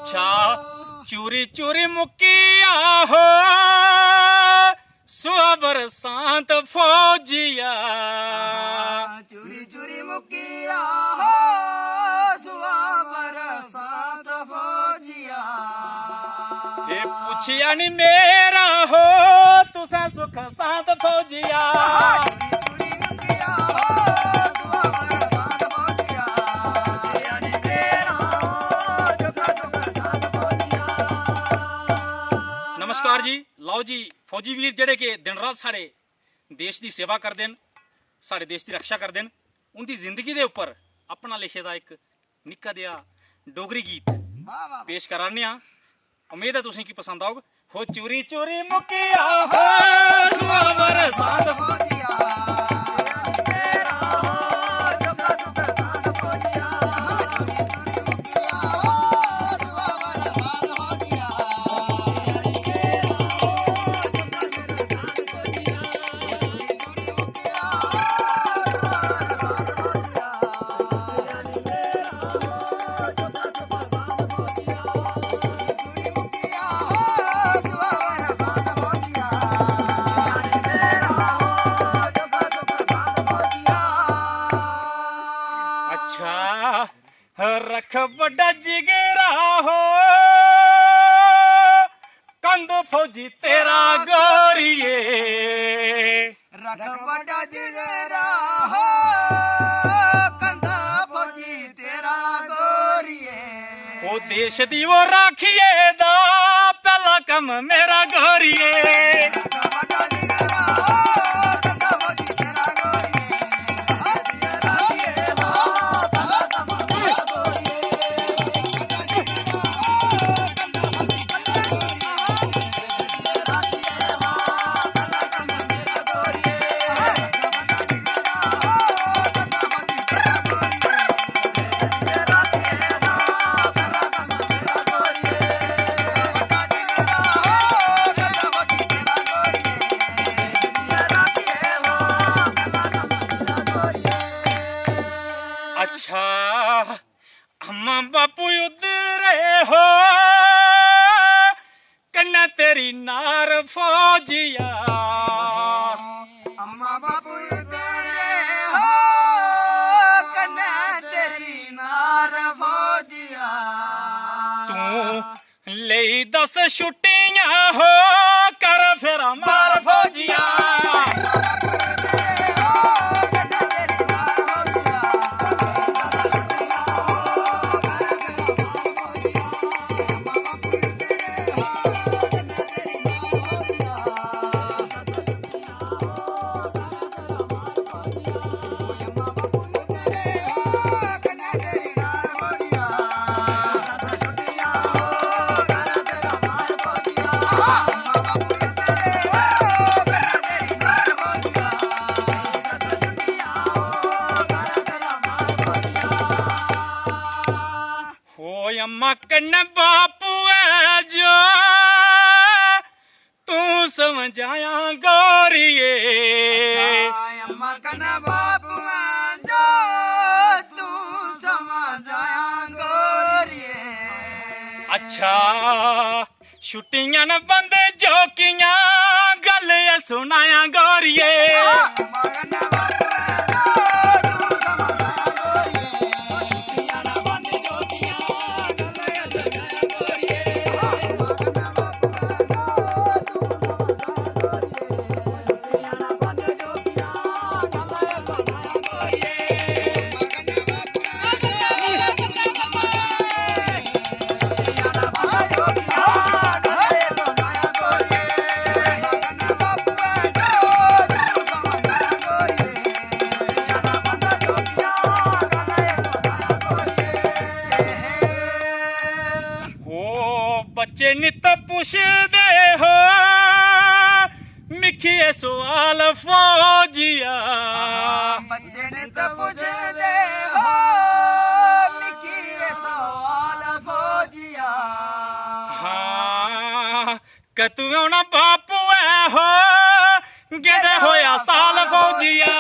अच्छा चूरी चूरी मुकिया हो सुअबर सांत फौजिया चूरी चूरी मुकिया हो सुअबर सांत फौजिया ये पुछिया नी मेरा हो तुसा सुख सांत फौजिया नमस्कार जी लाओ जी फौजी वीर जेड़े के दिन रात साढ़े देश की सेवा करते हैं साढ़े देश की रक्षा करते हैं उनकी जिंदगी के उपर अपना लिखे दा एक निक्का जिहा डोगरी गीत पेश कराने आ उम्मीद है तुसें की पसंद आओग हो चोरी चोरी मुकिया हो सुअबर सांत फौजिया रख बड़ा जिगरा हो कंद फौजी तेरा गोरिए रख बड़ा जिगरा हो कंद फौजी तेरा गोरिए ओ देश दी वो राखिए दा पहला कम मेरा गोरिए अच्छा अम्मा बापू उधरे हो कन्ना तेरी नार फौजिया अम्मा बापू उधरे हो कन्ना तेरी नार फौजिया तू ले 10 छुट्टियां हो कर फिर मार फौजिया अम्मा कन्न बापू है जो तू समझाया गोरिए अम्मा कन्न बापू है जो तू समझाया गोरिए अच्छा छुट्टियां न बंद जोकियां गल सुनाया गोरिए बच्चे नित पुछदे हो मिखिए सवाल फौजिया बच्चे नित पुछदे हो मिखिए सवाल फौजिया हाँ कतू ना बापू है हो गेदे होया साल फौजिया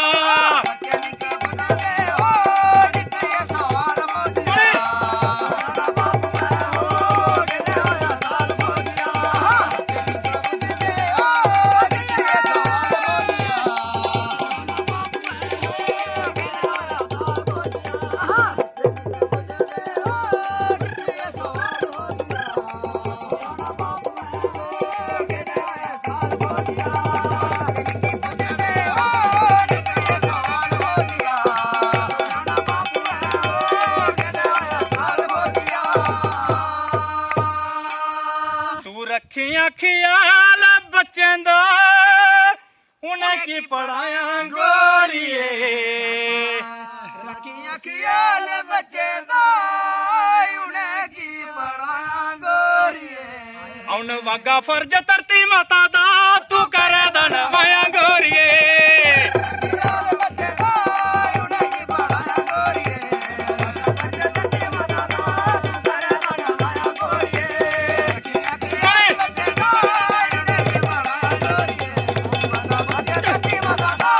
रखिया ख्याल बच्चों दा उन्हें की पढ़ाया गोरिए रखिया ख्याल बच्चे दा उन्हें की पढ़ाया गोरिए उन वागा फर्ज धरती माता दा तू कर दन माया गोरिए ख्याल बच्चे दा उन्हें की पढ़ाया गोरिए धरती माता दा तू कर दन माया गोरिए ख्याल बच्चे दा उन्हें की पढ़ाया गोरिए धरती माता दा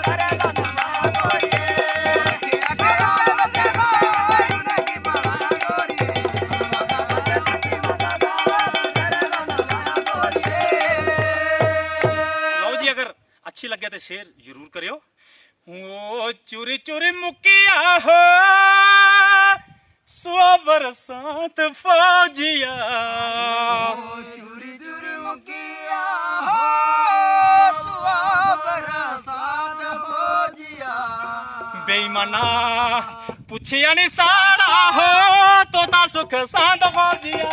कर दन माया गोरिए ख्याल बच्चे दा उन्हें की पढ़ाया गोरिए धरती माता दा कर दन माया गोरिए लो जी अगर अच्छी लगे तो शेयर जरूर करियो ओ चोरी चोरी मुकिया हो सौ बरसात फौजिया चूरी चूरी मुकिया हो सुआ बरसात हो जिया बेईमाना पुछिया नी साड़ा हो तो ता सुख सांद फौजिया